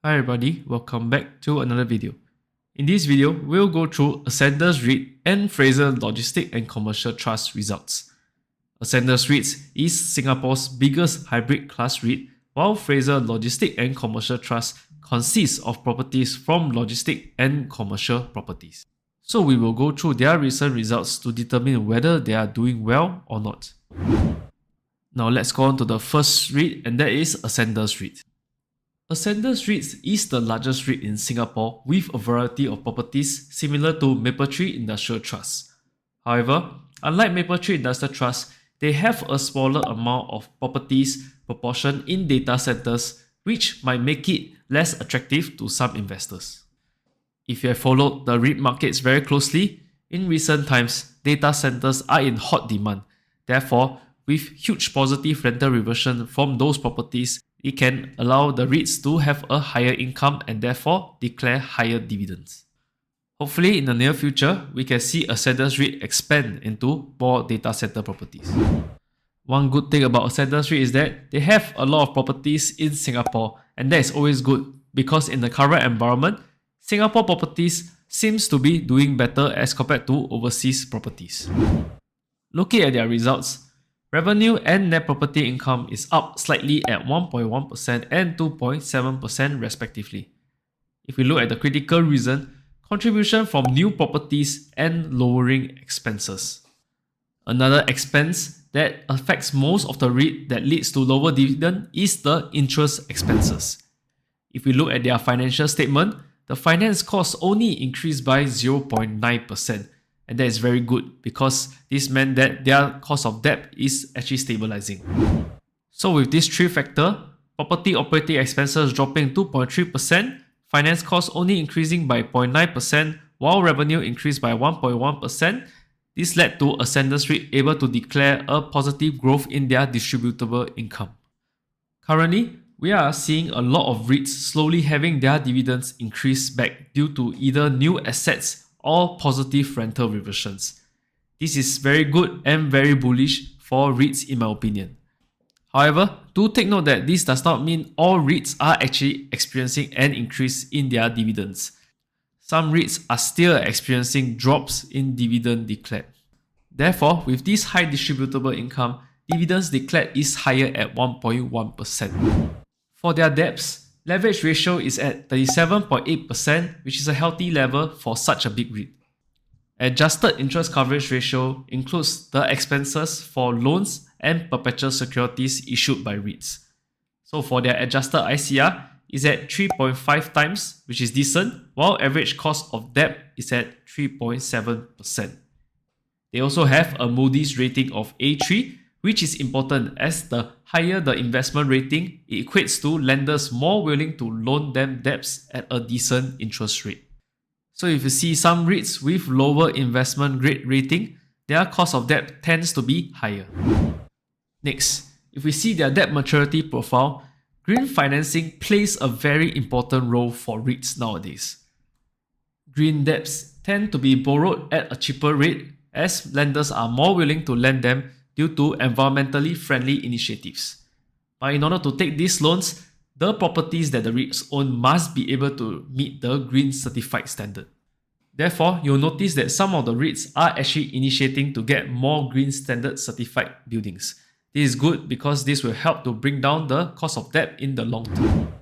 Hi everybody, welcome back to another video. In this video, we'll go through Ascendas Reit and Fraser Logistic and Commercial Trust results. Ascendas Reit is Singapore's biggest hybrid class REIT, while Fraser Logistic and Commercial Trust consists of properties from logistic and commercial properties. So we will go through their recent results to determine whether they are doing well or not. Now let's go on to the first REIT, and that is Ascendas Reit. Ascendas Reit is the largest REIT in Singapore with a variety of properties similar to Mapletree Industrial Trust. However, unlike Mapletree Industrial Trust, they have a smaller amount of properties proportion in data centers, which might make it less attractive to some investors. If you have followed the REIT markets very closely, in recent times, data centers are in hot demand. Therefore, with huge positive rental reversion from those properties, it can allow the REITs to have a higher income and therefore declare higher dividends. Hopefully in the near future, we can see Ascendas Reit expand into more data center properties. One good thing about Ascendas Reit is that they have a lot of properties in Singapore, and that is always good because in the current environment, Singapore properties seems to be doing better as compared to overseas properties. Looking at their results, revenue and net property income is up slightly at 1.1% and 2.7% respectively. If we look at the critical reason, contribution from new properties and lowering expenses. Another expense that affects most of the REIT that leads to lower dividend is the interest expenses. If we look at their financial statement, the finance cost only increased by 0.9%. And that is very good because this meant that their cost of debt is actually stabilizing. So with these three factors, property operating expenses dropping 2.3%, finance costs only increasing by 0.9%, while revenue increased by 1.1%, this led to Ascendas Reit able to declare a positive growth in their distributable income. Currently, we are seeing a lot of REITs slowly having their dividends increase back due to either new assets or positive rental reversions. This is very good and very bullish for REITs in my opinion. However, do take note that this does not mean all REITs are actually experiencing an increase in their dividends. Some REITs are still experiencing drops in dividend declared. Therefore, with this high distributable income, dividends declared is higher at 1.1%. For their debts, leverage ratio is at 37.8%, which is a healthy level for such a big REIT. Adjusted interest coverage ratio includes the expenses for loans and perpetual securities issued by REITs. So for their adjusted ICR is at 3.5 times, which is decent, while average cost of debt is at 3.7%. They also have a Moody's rating of A3, which is important as the higher the investment rating, it equates to lenders more willing to loan them debts at a decent interest rate. So if you see some REITs with lower investment grade rating, their cost of debt tends to be higher. Next, if we see their debt maturity profile, green financing plays a very important role for REITs nowadays. Green debts tend to be borrowed at a cheaper rate as lenders are more willing to lend them due to environmentally friendly initiatives. But in order to take these loans, the properties that the REITs own must be able to meet the green certified standard. Therefore, you'll notice that some of the REITs are actually initiating to get more green standard certified buildings. This is good because this will help to bring down the cost of debt in the long term.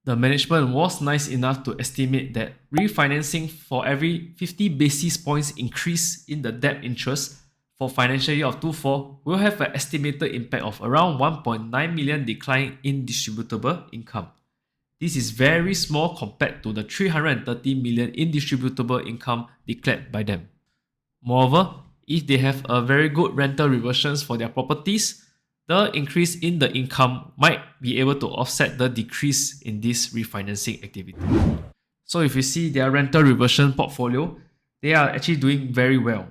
The management was nice enough to estimate that refinancing for every 50 basis points increase in the debt interest for financial year of 24 will have an estimated impact of around 1.9 million decline in distributable income. This is very small compared to the 330 million in distributable income declared by them. Moreover, if they have a very good rental reversions for their properties, the increase in the income might be able to offset the decrease in this refinancing activity. So if you see their rental reversion portfolio, they are actually doing very well.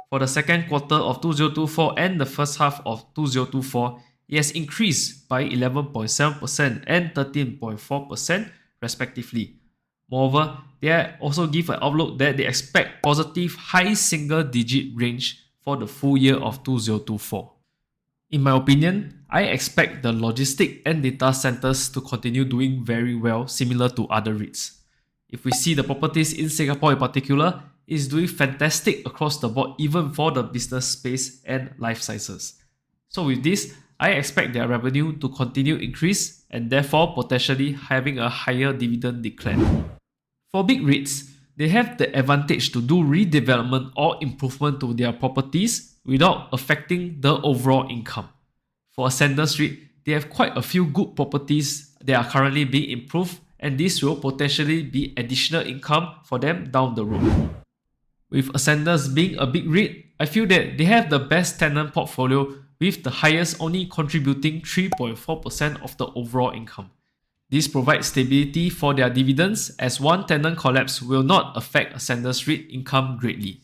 For the second quarter of 2024 and the first half of 2024, it has increased by 11.7% and 13.4% respectively. Moreover, they also give an outlook that they expect positive high single digit range for the full year of 2024. In my opinion, I expect the logistic and data centers to continue doing very well, similar to other REITs. If we see the properties in Singapore in particular, it's doing fantastic across the board, even for the business space and life sciences. So with this, I expect their revenue to continue increase and therefore potentially having a higher dividend declared. For big REITs, they have the advantage to do redevelopment or improvement to their properties without affecting the overall income. For Ascendas Reit, they have quite a few good properties that are currently being improved, and this will potentially be additional income for them down the road. With Ascendas being a big REIT, I feel that they have the best tenant portfolio with the highest only contributing 3.4% of the overall income. This provides stability for their dividends as one tenant collapse will not affect Ascendas Reit income greatly.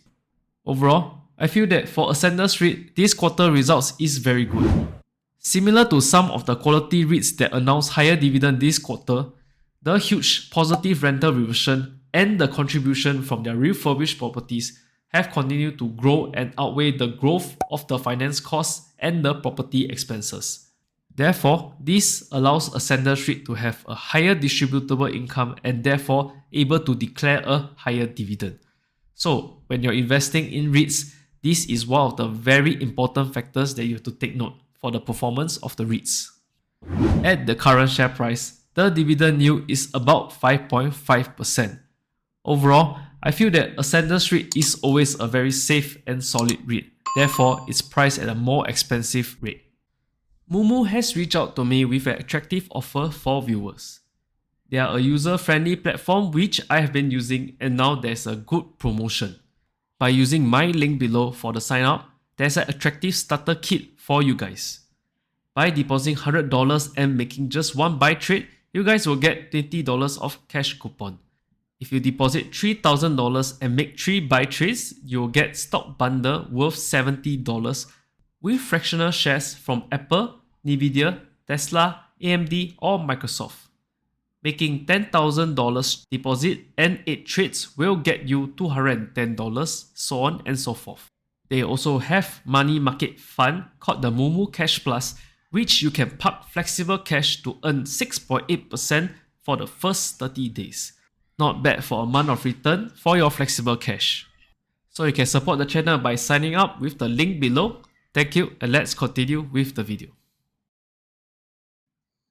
Overall, I feel that for Ascendas Reit, this quarter results is very good. Similar to some of the quality REITs that announced higher dividend this quarter, the huge positive rental reversion and the contribution from their refurbished properties have continued to grow and outweigh the growth of the finance costs and the property expenses. Therefore, this allows Ascendas Reit to have a higher distributable income and therefore able to declare a higher dividend. So, when you're investing in REITs, this is one of the very important factors that you have to take note for the performance of the REITs. At the current share price, the dividend yield is about 5.5%. Overall, I feel that Ascendas Reit is always a very safe and solid REIT. Therefore, it's priced at a more expensive rate. BUOU has reached out to me with an attractive offer for viewers. They are a user-friendly platform which I have been using, and now there's a good promotion. By using my link below for the sign up, there's an attractive starter kit for you guys. By depositing $100 and making just one buy trade, you guys will get $20 of cash coupon. If you deposit $3,000 and make 3 buy trades, you'll get stock bundle worth $70 with fractional shares from Apple, Nvidia, Tesla, AMD or Microsoft. Making $10,000 deposit and 8 trades will get you $210, so on and so forth. They also have money market fund called the BUOU Cash Plus, which you can park flexible cash to earn 6.8% for the first 30 days. Not bad for a month of return for your flexible cash. So you can support the channel by signing up with the link below. Thank you, and let's continue with the video.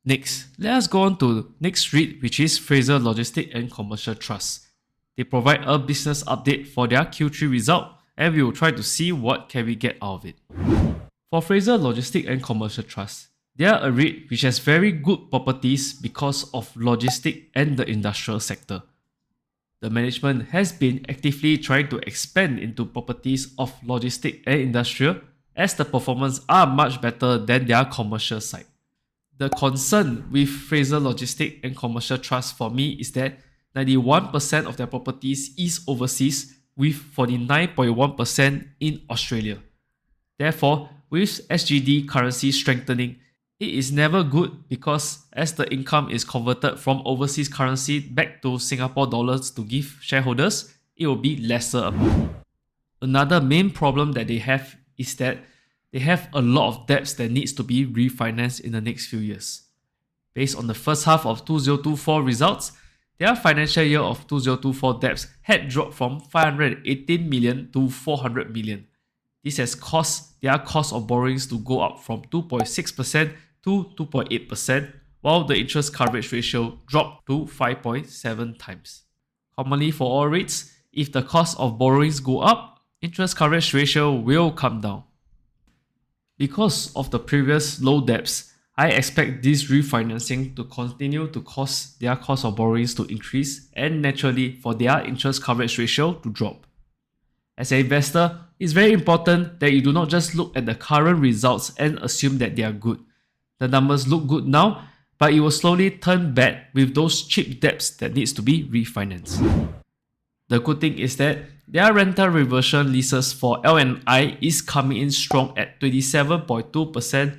Next, let us go on to next REIT, which is Fraser Logistics and Commercial Trust. They provide a business update for their Q3 result, and we will try to see what can we get out of it. For Fraser Logistics and Commercial Trust, they are a REIT which has very good properties because of logistics and the industrial sector. The management has been actively trying to expand into properties of logistics and industrial, as the performance are much better than their commercial side. The concern with Fraser Logistics and Commercial Trust for me is that 91% of their properties is overseas, with 49.1% in Australia. Therefore, with SGD currency strengthening, it is never good because as the income is converted from overseas currency back to Singapore dollars to give shareholders, it will be lesser amount. Another main problem that they have is that they have a lot of debts that needs to be refinanced in the next few years. Based on the first half of 2024 results, their financial year of 2024 debts had dropped from 518 million to 400 million. This has caused their cost of borrowings to go up from 2.6% to 2.8%, while the interest coverage ratio dropped to 5.7 times. Commonly for all REITs, if the cost of borrowings go up, interest coverage ratio will come down. Because of the previous low debts, I expect this refinancing to continue to cause their cost of borrowings to increase and naturally for their interest coverage ratio to drop. As an investor, it's very important that you do not just look at the current results and assume that they are good. The numbers look good now, but it will slowly turn bad with those cheap debts that needs to be refinanced. The good thing is that their rental reversion leases for L&I is coming in strong at 27.2%,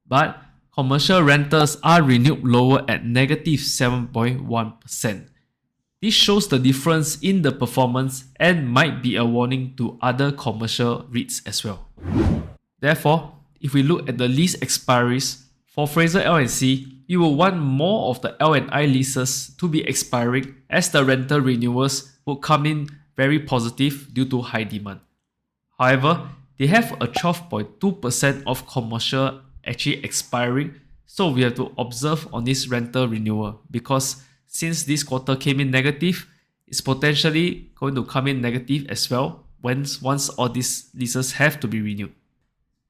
but commercial rentals are renewed lower at negative 7.1%. This shows the difference in the performance and might be a warning to other commercial REITs as well. Therefore, if we look at the lease expiries, for Fraser L&C, you will want more of the L&I leases to be expiring as the rental renewals would come in very positive due to high demand. However, they have a 12.2% of commercial actually expiring, so we have to observe on this rental renewal because since this quarter came in negative, it's potentially going to come in negative as well once all these leases have to be renewed.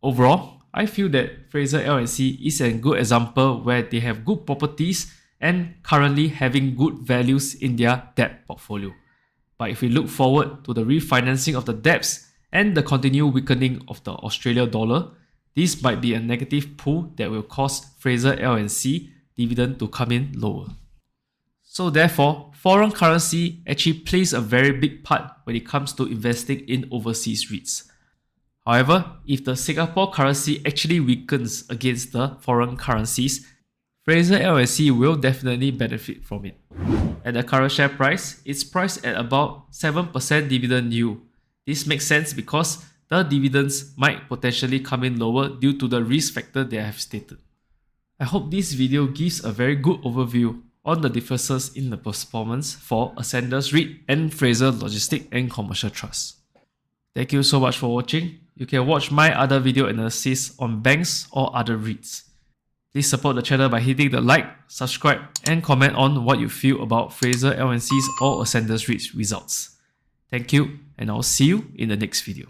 Overall, I feel that Fraser L&C is a good example where they have good properties and currently having good values in their debt portfolio. But if we look forward to the refinancing of the debts and the continued weakening of the Australian dollar, this might be a negative pull that will cause Fraser L&C dividend to come in lower. So therefore, foreign currency actually plays a very big part when it comes to investing in overseas REITs. However, if the Singapore currency actually weakens against the foreign currencies, Fraser L&C will definitely benefit from it. At the current share price, it's priced at about 7% dividend yield. This makes sense because the dividends might potentially come in lower due to the risk factor that I have stated. I hope this video gives a very good overview on the differences in the performance for Ascendas Reit and Fraser Logistics and Commercial Trust. Thank you so much for watching. You can watch my other video analysis on banks or other REITs. Please support the channel by hitting the like, subscribe, and comment on what you feel about Fraser L&C's or Ascendas Reit's results. Thank you, and I'll see you in the next video.